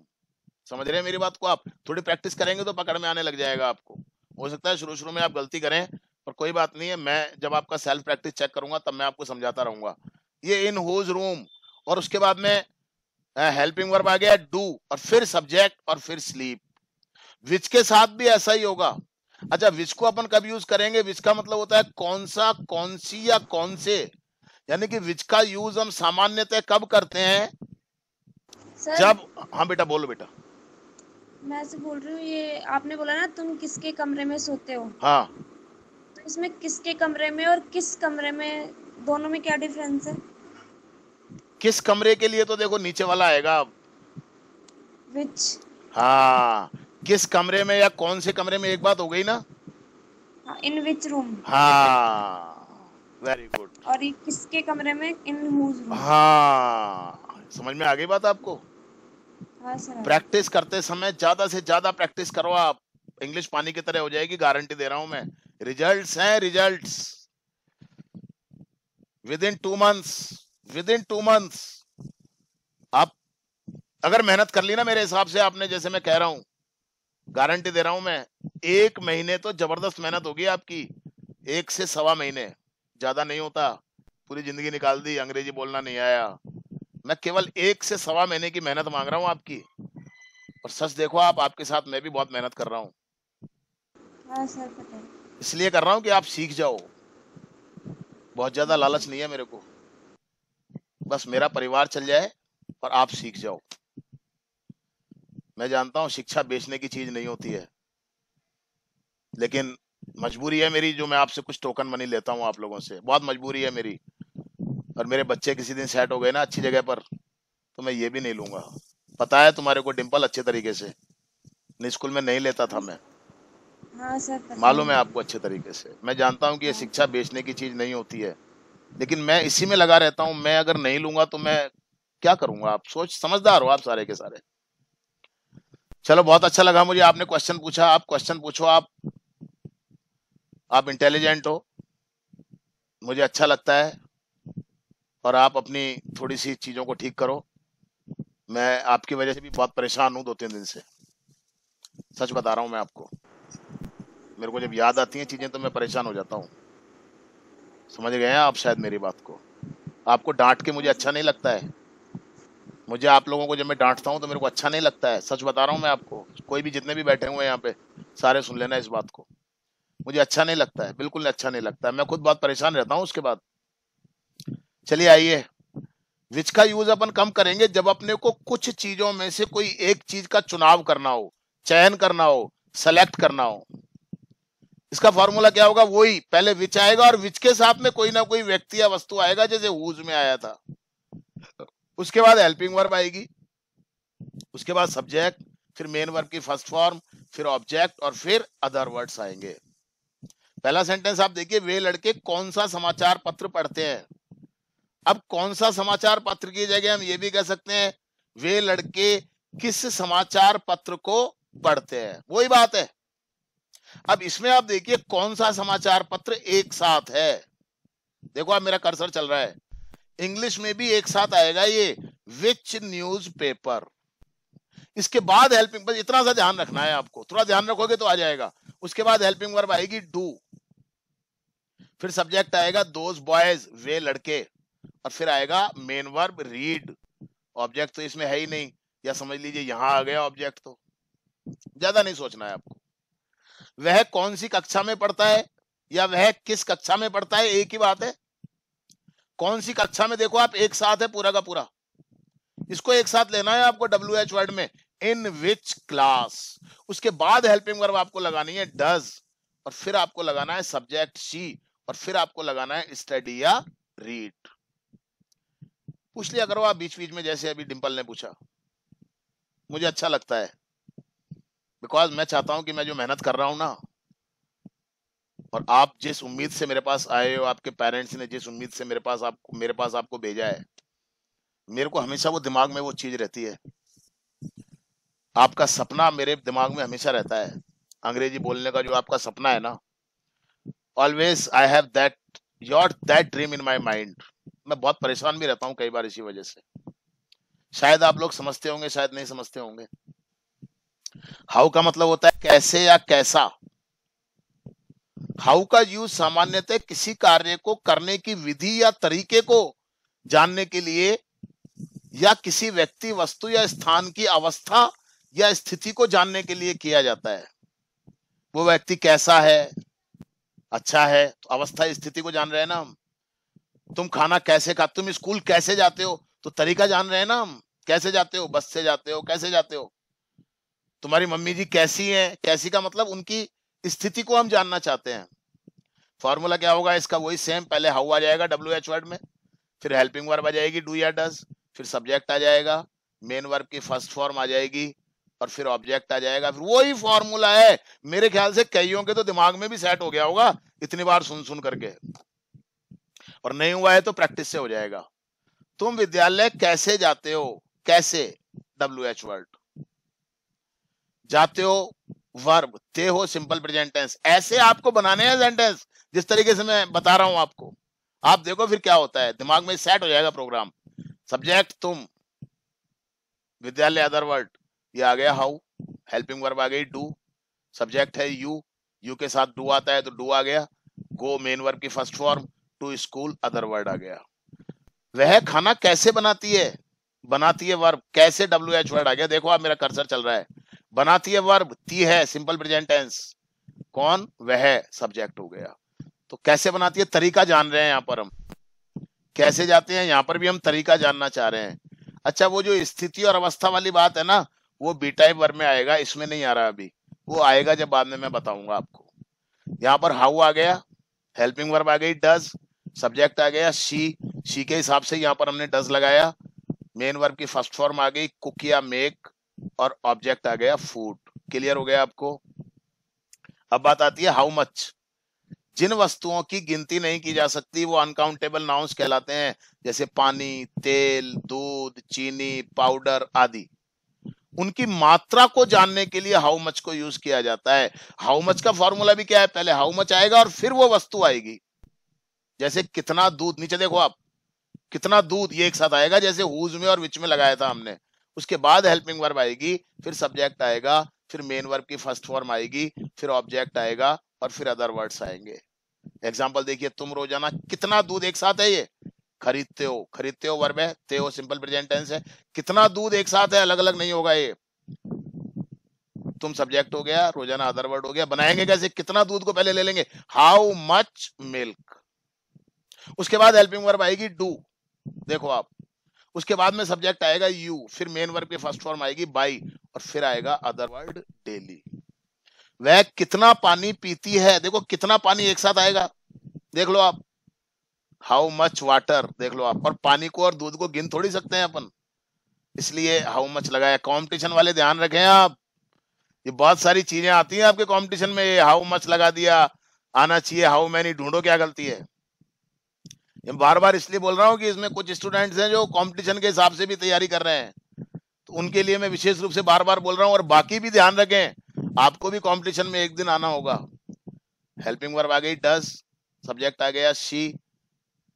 समझ रहे हैं मेरी बात को, आप थोड़ी प्रैक्टिस करेंगे तो पकड़ में आने लग जाएगा आपको। हो सकता है शुरू शुरू में आप गलती करें, पर कोई बात नहीं है, मैं जब आपका सेल्फ प्रैक्टिस चेक करूंगा तब मैं आपको समझाता रहूंगा। ये इन हुज रूम और उसके बाद में हेल्पिंग वर्ब आ गया डू और फिर सब्जेक्ट और फिर स्लीप। विच के साथ भी ऐसा ही होगा। अच्छा, विच को अपन कब यूज करेंगे, विच का मतलब होता है कौन सा, कौन सी या कौन से, यानी कि विच का यूज हम सामान्यतः कब करते हैं, सर, जब, हाँ बेटा बोलो बेटा। मैं से बोल रही हूँ, ये आपने बोला ना तुम किसके कमरे में सोते हो, हाँ, तो इसमें किसके कमरे में और किस कमरे में, दोनों में क्या डिफरेंस है। किस कमरे के लिए तो देखो नीचे वाला आएगा, विच, हाँ, किस कमरे में या कौन से कमरे में, एक बात हो गई ना, इन विच रूम, हाँ वेरी गुड, और ये किसके कमरे में, इन हुज रूम। हाँ समझ में आ गई बात आपको। हाँ सर। प्रैक्टिस करते समय ज्यादा से ज्यादा प्रैक्टिस करो आप, इंग्लिश पानी की तरह हो जाएगी, गारंटी दे रहा हूं मैं। रिजल्ट्स हैं, results with in 2 months, with in 2 months आप अगर मेहनत कर ली ना मेरे हिसाब से आपने, जैसे मैं कह रहा हूं, गारंटी दे रहा हूं मैं, 1 महीने तो जबरदस्त मेहनत होगी आपकी, 1 से सवा महीने, ज्यादा नहीं होता। पूरी जिंदगी निकाल दी, अंग्रेजी बोलना नहीं आया, मैं केवल 1 से सवा महीने की मेहनत मांग रहा हूं आपकी। और सच देखो आप, आपके साथ मैं भी बहुत मेहनत कर रहा हूं, हाँ सर पता है। इसलिए कर रहा हूं कि आप सीख जाओ, बहुत ज्यादा लालच नहीं है मेरे को, बस मेरा परिवार चल जाए और आप सीख जाओ। मैं जानता हूं शिक्षा बेचने की चीज नहीं होती है, लेकिन मजबूरी है मेरी, जो मैं आपसे कुछ टोकन मनी लेता हूं आप लोगों से, बहुत मजबूरी है मेरी। और मेरे बच्चे किसी दिन सेट हो गए ना अच्छी जगह पर, तो मैं ये भी नहीं लूंगा। पता है तुम्हारे को डिंपल अच्छे तरीके से, स्कूल में नहीं लेता था मैं, हाँ सर पता मालूम है आपको अच्छे तरीके से। मैं जानता हूं कि ये शिक्षा बेचने की चीज नहीं होती है, लेकिन मैं इसी में लगा रहता हूं। मैं अगर नहीं लूंगा तो मैं क्या करूंगा, आप सोच, समझदार हो आप सारे के सारे। चलो बहुत अच्छा लगा मुझे, आपने क्वेश्चन पूछा, आप क्वेश्चन पूछो, आप इंटेलिजेंट हो, मुझे अच्छा लगता है। और आप अपनी थोड़ी सी चीजों को ठीक करो। मैं आपकी वजह से भी बहुत परेशान हूँ 2-3 दिन से, सच बता रहा हूँ मैं आपको। मेरे को जब याद आती हैं चीजें तो मैं परेशान हो जाता हूँ। समझ गए हैं आप शायद मेरी बात को। आपको डांट के मुझे हाँ सर। अच्छा नहीं लगता है। मुझे आप लोगों को जब मैं डांटता हूँ तो मेरे को अच्छा नहीं लगता है, सच बता रहा हूँ मैं आपको। कोई भी जितने भी बैठे हुए हैं यहाँ पे सारे सुन लेना इस बात को। मुझे अच्छा नहीं लगता है, बिल्कुल अच्छा नहीं लगता है। मैं खुद बहुत परेशान रहता हूँ उसके बाद। चलिए आइए, विच का यूज अपन कम करेंगे जब अपने को कुछ चीजों में से कोई एक चीज का चुनाव करना हो, चयन करना हो, सेलेक्ट करना हो। इसका फॉर्मूला क्या होगा? वही पहले विच आएगा और विच के साथ में कोई ना कोई व्यक्ति या वस्तु आएगा, जैसे हुज में आया था। उसके बाद हेल्पिंग वर्ब आएगी, उसके बाद सब्जेक्ट, फिर मेन वर्ब की फर्स्ट फॉर्म, फिर ऑब्जेक्ट और फिर अदर वर्ड्स आएंगे। पहला सेंटेंस आप देखिए, वे लड़के कौन सा समाचार पत्र पढ़ते हैं। अब कौन सा समाचार पत्र की जगह हम ये भी कह सकते हैं वे लड़के किस समाचार पत्र को पढ़ते हैं, वही बात है। अब इसमें आप देखिए कौन सा समाचार पत्र एक साथ है। देखो आप, मेरा कर्सर चल रहा है। इंग्लिश में भी एक साथ आएगा ये, विच न्यूज पेपर। इसके बाद हेल्पिंग, बस इतना सा ध्यान रखना है आपको, थोड़ा ध्यान रखोगे तो आ जाएगा। उसके बाद हेल्पिंग वर्ब आएगी डू, फिर सब्जेक्ट आएगा दोज बॉयज, वे लड़के, और फिर आएगा मेन वर्ब रीड। ऑब्जेक्ट तो इसमें है ही नहीं, या समझ लीजिए यहां आ गया ऑब्जेक्ट। तो ज्यादा नहीं सोचना है आपको। वह कौन सी कक्षा में पढ़ता है या वह किस कक्षा में पढ़ता है, एक ही बात है। कौन सी कक्षा में, देखो आप, एक साथ है पूरा का पूरा। इसको एक साथ लेना है आपको WH वर्ड में, इन विच क्लास। उसके बाद हेल्पिंग वर्ब आपको लगानी है डज, और फिर आपको लगाना है सब्जेक्ट शी, और फिर आपको लगाना है स्टडी या रीड। पूछ लिया करो आप बीच बीच में, जैसे अभी डिंपल ने पूछा। मुझे अच्छा लगता है, बिकॉज मैं चाहता हूं कि मैं जो मेहनत कर रहा हूं ना, और आप जिस उम्मीद से मेरे पास आए हो, आपके पेरेंट्स ने जिस उम्मीद से मेरे पास आपको भेजा है, मेरे को हमेशा वो दिमाग में वो चीज रहती है। आपका सपना मेरे दिमाग में हमेशा रहता है। अंग्रेजी बोलने का जो आपका सपना है ना, always I have that dream in my mind. मैं बहुत परेशान भी रहता हूँ कई बार इसी वजह से। शायद आप लोग समझते होंगे, शायद नहीं समझते होंगे। हाउ का मतलब होता है कैसे या कैसा। हाउ का यूज सामान्यतः किसी कार्य को करने की विधि या तरीके को जानने के लिए, या किसी व्यक्ति, वस्तु या स्थान की अवस्था या स्थिति को जानने के लिए किया जाता है। वो व्यक्ति कैसा है, अच्छा है, तो अवस्था स्थिति को जान रहे हैं ना हम। तुम खाना कैसे खा, तुम स्कूल कैसे जाते हो, तो तरीका जान रहे हैं ना हम। कैसे जाते हो, बस से जाते हो, कैसे जाते हो। तुम्हारी मम्मी जी कैसी हैं, कैसी का मतलब उनकी स्थिति को हम जानना चाहते हैं। फॉर्मूला क्या होगा इसका? वही सेम, पहले हाउ आ जाएगा WH वर्ड में, फिर हेल्पिंग वर्ब आ जाएगी डू या डज, फिर सब्जेक्ट आ जाएगा, मेन वर्ब की फर्स्ट फॉर्म आ जाएगी, और फिर ऑब्जेक्ट आ जाएगा। फिर वही फॉर्मूला है। मेरे ख्याल से कईयों के तो दिमाग में भी सेट हो गया होगा इतनी बार सुन सुन करके, और नहीं हुआ है तो प्रैक्टिस से हो जाएगा। तुम विद्यालय कैसे जाते हो, कैसे WH वर्ड। जाते हो वर्ब, ते हो सिंपल प्रेजेंट टेंस। ऐसे आपको बनाने हैं सेंटेंस जिस तरीके से मैं बता रहा हूं आपको। आप देखो फिर क्या होता है, दिमाग में सेट हो जाएगा प्रोग्राम। सब्जेक्ट तुम, विद्यालय अदर वर्ड, ये आ गया हाउ, हेल्पिंग वर्ब आ गई डू, सब्जेक्ट है यू, यू के साथ डू आता है तो डू आ गया, गो मेन वर्ब की first form, to school other word आ गया। वह खाना कैसे बनाती है, बनाती है वर्ब, कैसे WH वर्ड आ गया। देखो आप, मेरा कर्सर चल रहा है। बनाती है वर्ब, ती है सिंपल प्रेजेंट टेंस, कौन, वह सब्जेक्ट हो गया। तो कैसे बनाती है, तरीका जान रहे हैं यहाँ पर हम। कैसे जाते हैं, यहाँ पर भी हम तरीका जानना चाह रहे हैं। अच्छा, वो जो स्थिति और अवस्था वाली बात है ना, वो बी टाइप वर्ब में आएगा, इसमें नहीं आ रहा अभी, वो आएगा जब बाद में मैं बताऊंगा आपको। यहाँ पर हाउ आ गया, हेल्पिंग वर्ब आ गई डज, सब्जेक्ट आ गया शी के हिसाब से यहाँ पर हमने डज लगाया, मेन वर्ब की फर्स्ट फॉर्म आ गई कुक या मेक, और ऑब्जेक्ट आ गया फूड। क्लियर हो गया आपको? अब बात आती है हाउ मच। जिन वस्तुओं की गिनती नहीं की जा सकती वो अनकाउंटेबल नाउन्स कहलाते हैं, जैसे पानी, तेल, दूध, चीनी, पाउडर आदि। उनकी मात्रा को जानने के लिए हाउ मच को यूज किया जाता है। हाउ मच का फॉर्मूला भी क्या है, पहले हाउ मच आएगा और फिर वो वस्तु आएगी। जैसे कितना दूध, नीचे देखो आप, कितना दूध, ये एक साथ आएगा जैसे हुज में और विच में लगाया था हमने। उसके बाद हेल्पिंग वर्ब आएगी, फिर सब्जेक्ट आएगा, फिर मेन वर्ब की फर्स्ट फॉर्म आएगी, फिर ऑब्जेक्ट आएगा और फिर अदर वर्ड्स आएंगे। एग्जांपल देखिए, तुम रोजाना कितना दूध, एक साथ है ये, खरीदते हो, खरीदते हो वर्ब है, ते हो सिंपल प्रेजेंट टेंस है, कितना दूध एक साथ है, अलग अलग नहीं होगा ये। तुम सब्जेक्ट हो गया, रोजाना अदर वर्ड हो गया। बनाएंगे कैसे, कितना दूध को पहले ले लेंगे, हाउ मच मिल्क। उसके बाद हेल्पिंग वर्ब आएगी डू, देखो आप, उसके बाद में सब्जेक्ट आएगा यू, फिर मेन वर्ब की फर्स्ट फॉर्म आएगी बाई, और फिर आएगा अदर वर्ड डेली। वह कितना पानी पीती है, देखो कितना पानी एक साथ आएगा, देख लो आप, हाउ मच वाटर, देख लो आप। और पानी को और दूध को गिन थोड़ी सकते हैं अपन, इसलिए हाउ मच लगाया। कंपटीशन वाले ध्यान रखें आप, ये बहुत सारी चीजें आती हैं आपके कंपटीशन में, ये हाउ मच लगा दिया, आना चाहिए हाउ मैनी, ढूंढो क्या गलती है। ये बार बार इसलिए बोल रहा हूँ कि इसमें कुछ स्टूडेंट्स हैं जो कंपटीशन के हिसाब से भी तैयारी कर रहे हैं, तो उनके लिए मैं विशेष रूप से बार बार बोल रहा हूँ। और बाकी भी ध्यान रखें, आपको भी कंपटीशन में एक दिन आना होगा। हेल्पिंग वर्ब आ गई डज, सब्जेक्ट आ गया शी,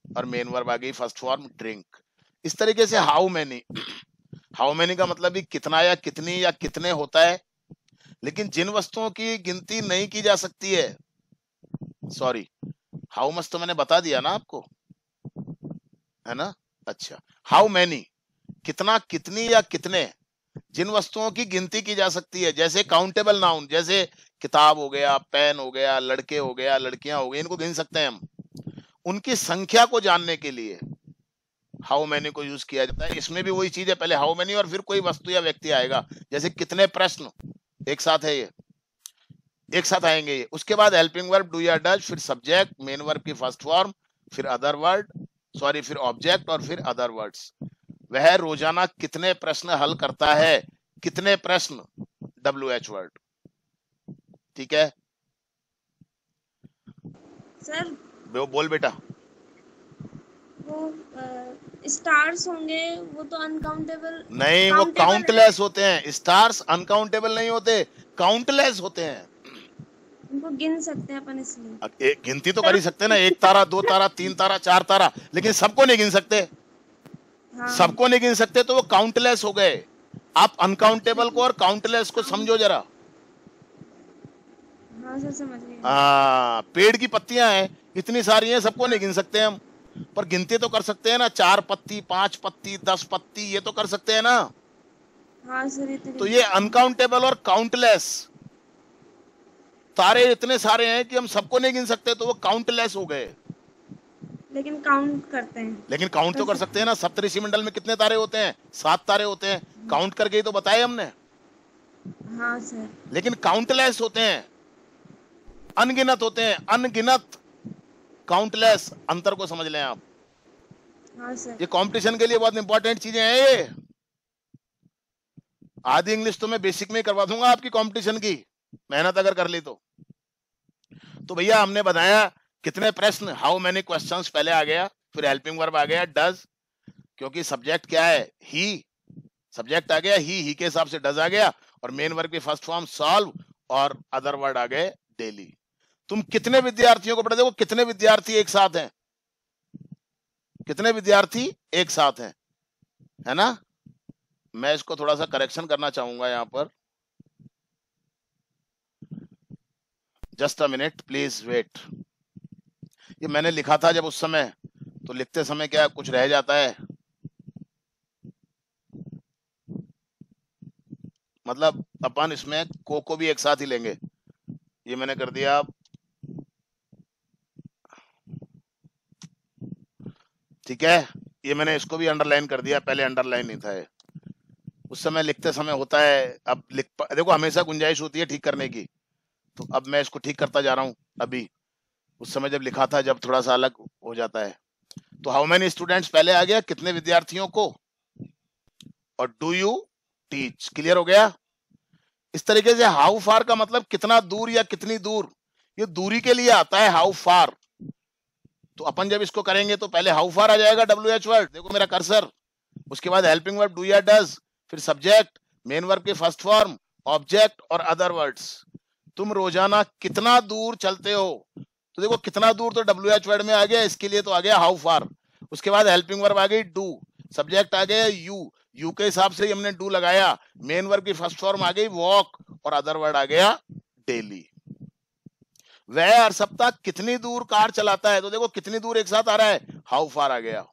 और मेन वर्ब आ गई फर्स्ट फॉर्म ड्रिंक। इस तरीके से हाउ मैनी, हाउ मैनी का मतलब भी कितना या कितनी या कितने होता है, लेकिन जिन वस्तुओं की गिनती नहीं की जा सकती है, सॉरी, हाउ मच तो मैंने बता दिया ना आपको, है ना। अच्छा, हाउ मैनी, कितना, कितनी या कितने, जिन वस्तुओं की गिनती की जा सकती है, जैसे काउंटेबल नाउन, जैसे किताब हो गया, पेन हो गया, लड़के हो गया, लड़कियां हो गई, इनको गिन सकते हैं हम। उनकी संख्या को जानने के लिए हाउ मैनी को यूज किया जाता है। इसमें भी वही चीज है, पहले हाउ मैनी और फिर कोई वस्तु या व्यक्ति आएगा, जैसे कितने प्रश्न, एक साथ है ये, एक साथ आएंगे ये। उसके बाद हेल्पिंग वर्ब डू या डज, फिर सब्जेक्ट, मेन वर्ब की फर्स्ट फॉर्म, फिर अदर वर्ड, सॉरी फिर ऑब्जेक्ट, और फिर अदर वर्ड्स। वह रोजाना कितने प्रश्न हल करता है, कितने प्रश्न, WH वर्ड, ठीक है। सर बोल बेटा। वो स्टार्स होंगे, वो तो अनकाउंटेबल, नहीं, वो काउंटलेस होते हैं। स्टार्स अनकाउंटेबल नहीं होते, काउंटलेस होते हैं। उनको गिन सकते हैं अपन, इसलिए एक गिनती तो कर ही सकते हैं ना, 1 तारा 2 तारा 3 तारा 4 तारा, लेकिन सबको नहीं गिन सकते। हाँ। सबको नहीं गिन सकते तो वो काउंटलेस हो गए। आप अनकाउंटेबल को और काउंटलेस को समझो जरा। हाँ सर, समझ गए। पेड़ की पत्तियां हैं, इतनी सारी हैं, सबको नहीं गिन सकते हम, पर गिनती तो कर सकते हैं ना, 4 पत्ती 5 पत्ती 10 पत्ती, ये तो कर सकते हैं ना। हाँ सर, तो ये अनकाउंटेबल और काउंटलेस, तारे इतने सारे हैं कि हम सबको नहीं गिन सकते, तो वो काउंटलेस हो गए। लेकिन काउंट करते हैं, लेकिन काउंट तो कर सकते हैं ना। सप्तऋषि मंडल में कितने तारे होते हैं, 7 तारे होते हैं, काउंट करके ही तो बताए हमने। हाँ सर। लेकिन काउंटलेस होते हैं, अनगिनत होते हैं, अनगिनत, काउंटलेस, अंतर को समझ लें आप। हाँ सर। ये कंपटीशन के लिए बहुत इंपॉर्टेंट चीजें हैं ये। आधी इंग्लिश तो मैं बेसिक में ही करवा दूंगा आपकी कंपटीशन की, मेहनत अगर कर ली तो भैया हमने बताया कितने प्रश्न, हाउ मेनी क्वेश्चंस पहले आ गया, फिर हेल्पिंग वर्ब आ गया डज, क्योंकि सब्जेक्ट क्या है, ही, सब्जेक्ट आ गया ही के हिसाब से डज आ गया, और मेन वर्ब की फर्स्ट फॉर्म सॉल्व, और अदर वर्ड आ गए डेली। तुम कितने विद्यार्थियों को पढ़ा, देखो कितने विद्यार्थी एक साथ हैं, कितने विद्यार्थी एक साथ हैं, है ना। मैं इसको थोड़ा सा करेक्शन करना चाहूंगा यहां पर, just a minute please wait. ये मैंने लिखा था जब उस समय, तो लिखते समय क्या कुछ रह जाता है, मतलब अपन इसमें को भी एक साथ ही लेंगे। ये मैंने कर दिया, ठीक है। ये मैंने इसको भी अंडरलाइन कर दिया, पहले अंडरलाइन नहीं था ये, उस समय लिखते समय होता है। अब देखो हमेशा गुंजाइश होती है ठीक करने की, तो अब मैं इसको ठीक करता जा रहा हूं। अभी उस समय जब लिखा था, जब थोड़ा सा अलग हो जाता है। तो हाउ मेनी स्टूडेंट्स पहले आ गया, कितने विद्यार्थियों को, और डू यू टीच, क्लियर हो गया। इस तरीके से हाउ फार का मतलब कितना दूर या कितनी दूर, ये दूरी के लिए आता है हाउ फार। तो अपन जब इसको करेंगे तो पहले हाउ फार आ जाएगा WH वर्ड, देखो मेरा कर्सर, उसके बाद हेल्पिंग वर्ब डू या डज, फिर सब्जेक्ट, मेन वर्ब के फर्स्ट फॉर्म, ऑब्जेक्ट और अदर वर्ड्स। तुम रोजाना कितना दूर चलते हो, तो देखो कितना दूर तो WH वर्ड में आ गया, इसके लिए तो आ गया हाउ फार। उसके बाद हेल्पिंग वर्ब आ गई डू, सब्जेक्ट आ गया यू, यू के हिसाब से हमने डू लगाया, मेन वर्ब की फर्स्ट फॉर्म आ गई वॉक, और अदर वर्ड आ गया डेली। वह हर सप्ताह कितनी दूर कार चलाता है, तो देखो कितनी दूर एक साथ आ रहा है, हाउ फार आ गया।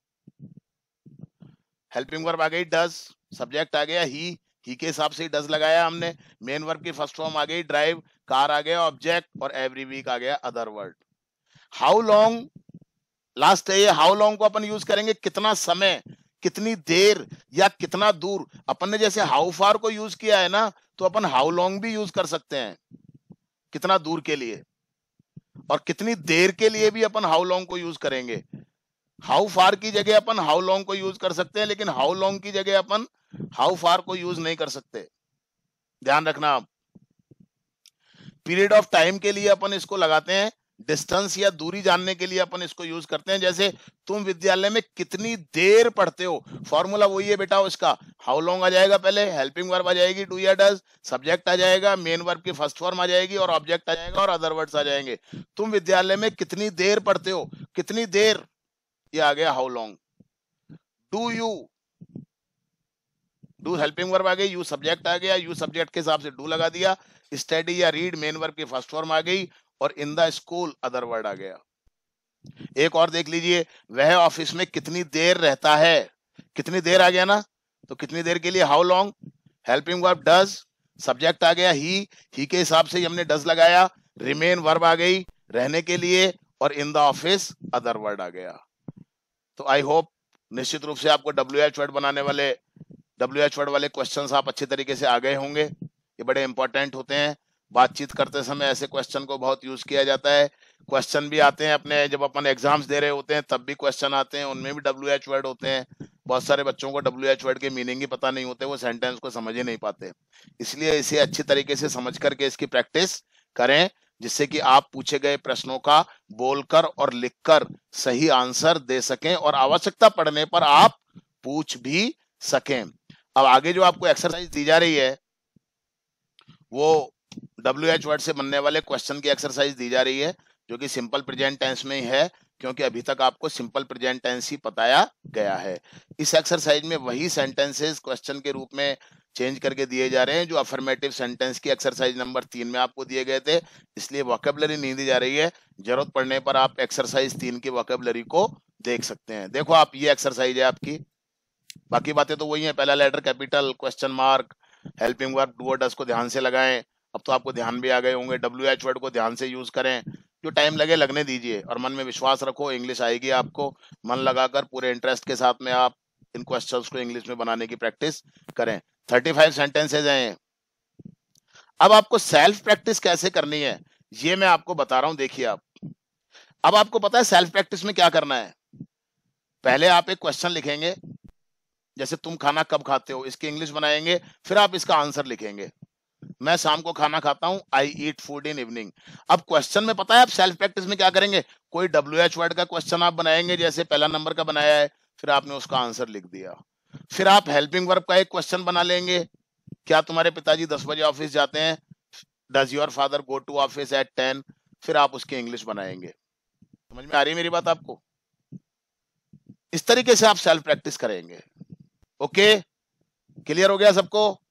हेल्पिंग वर्ब आ गई डज, सब्जेक्ट आ गया ही के हिसाब से डज लगाया हमने, मेन वर्ब की फर्स्ट फॉर्म आ गई ड्राइव, कार आ गया ऑब्जेक्ट, और एवरी वीक आ गया other word. How long last है ये, हाउ लॉन्ग को अपन यूज करेंगे कितना समय, कितनी देर, या कितना दूर। अपन ने जैसे हाउ फार को यूज किया है ना, तो अपन हाउ लॉन्ग भी यूज कर सकते हैं कितना दूर के लिए, और कितनी देर के लिए भी अपन हाउ लॉन्ग को यूज करेंगे। हाउ फार की जगह अपन हाउ लॉन्ग को यूज कर सकते हैं, लेकिन हाउ लॉन्ग की जगह अपन हाउ फार को यूज नहीं कर सकते, ध्यान रखना आप। पीरियड ऑफ टाइम के लिए अपन इसको लगाते हैं, डिस्टेंस या दूरी जानने के लिए अपन इसको यूज करते हैं। जैसे तुम विद्यालय में कितनी देर पढ़ते हो, फॉर्मूला वही है बेटा उसका, हाउ लॉन्ग आ जाएगा पहले, हेल्पिंग वर्ब आ जाएगी डू या डज, सब्जेक्ट आ जाएगा, मेन वर्ब की फर्स्ट फॉर्म आ जाएगी, और ऑब्जेक्ट आ जाएगा, और अदर वर्ड्स आ जाएंगे। तुम विद्यालय में कितनी देर पढ़ते हो, कितनी देर, ये आ गया how long. Do you, do helping verb आ गई, यू सब्जेक्ट आ गया, यू सब्जेक्ट के हिसाब से डू लगा दिया, स्टडी या रीड मेन वर्ब की फर्स्ट फॉर्म आ गई, और in the school other word आ गया। एक और देख लीजिए, वह ऑफिस में कितनी देर रहता है, कितनी देर आ गया ना, तो कितनी देर के लिए how long, helping verb does, subject आ गया ही के हिसाब से हमने डज लगाया, रिमेन वर्ब आ गई रहने के लिए, और in the office other word आ गया। तो आई होप निश्चित रूप से आपको WH वर्ड बनाने वाले, WH वर्ड वाले क्वेश्चंस आप अच्छे तरीके से आ गए होंगे। ये बड़े इंपॉर्टेंट होते हैं, बातचीत करते समय ऐसे क्वेश्चन को बहुत यूज किया जाता है। क्वेश्चन भी आते हैं अपने, जब अपन एग्जाम्स दे रहे होते हैं तब भी क्वेश्चन आते हैं, उनमें भी WH वर्ड होते हैं। बहुत सारे बच्चों को WH वर्ड के मीनिंग ही पता नहीं होते, वो सेंटेंस को समझ ही नहीं पाते। इसलिए इसे अच्छी तरीके से समझ करके इसकी प्रैक्टिस करें, जिससे कि आप पूछे गए प्रश्नों का बोलकर और लिखकर सही आंसर दे सकें, और आवश्यकता पड़ने पर आप पूछ भी सकें। अब आगे जो आपको एक्सरसाइज दी जा रही है, वो WH वर्ड से बनने वाले क्वेश्चन की एक्सरसाइज दी जा रही है, जो कि सिंपल प्रेजेंट टेंस में ही है, क्योंकि अभी तक आपको सिंपल प्रेजेंट टेंस ही बताया गया है। इस एक्सरसाइज में वही सेंटेंसेस क्वेश्चन के रूप में चेंज करके दिए जा रहे हैं जो अफर्मेटिव सेंटेंस की एक्सरसाइज नंबर 3 में आपको दिए गए थे, इसलिए वोकैबुलरी नहीं दी जा रही है। जरूरत पड़ने पर आप एक्सरसाइज 3 की वोकैबुलरी को देख सकते हैं। देखो आप, ये एक्सरसाइज है आपकी, बाकी बातें तो वही है, पहला letter capital, question mark, helping verb do और डज को ध्यान से लगाएं। अब तो आपको ध्यान भी आ गए होंगे, WH वर्ड को ध्यान से यूज करें, जो टाइम लगे लगने दीजिए, और मन में विश्वास रखो, इंग्लिश आएगी आपको। मन लगाकर पूरे इंटरेस्ट के साथ में आप इन क्वेश्चंस को इंग्लिश में बनाने की प्रैक्टिस करें। 35 सेंटेंसेज हैं। अब आपको सेल्फ प्रैक्टिस कैसे करनी है ये मैं आपको बता रहा हूं। देखिए आप, अब आपको पता है सेल्फ प्रैक्टिस में क्या करना है। पहले आप एक क्वेश्चन लिखेंगे, जैसे तुम खाना कब खाते हो, इसकी इंग्लिश बनाएंगे, फिर आप इसका आंसर लिखेंगे। मैं शाम को खाना खाता हूं, आई ईट फूड इन इवनिंग। अब क्वेश्चन में पता है आप सेल्फ प्रैक्टिस में क्या करेंगे, कोई WH वर्ड का क्वेश्चन आप बनाएंगे, जैसे पहला नंबर का बनाया है, फिर आपने उसका आंसर लिख दिया। फिर आप हेल्पिंग वर्ब का एक क्वेश्चन बना लेंगे, क्या तुम्हारे पिताजी 10 बजे ऑफिस जाते हैं, does your father go to office at 10, फिर आप उसकी इंग्लिश बनाएंगे। समझ में आ रही है मेरी बात आपको? इस तरीके से आप सेल्फ प्रैक्टिस करेंगे। ओके, क्लियर हो गया सबको?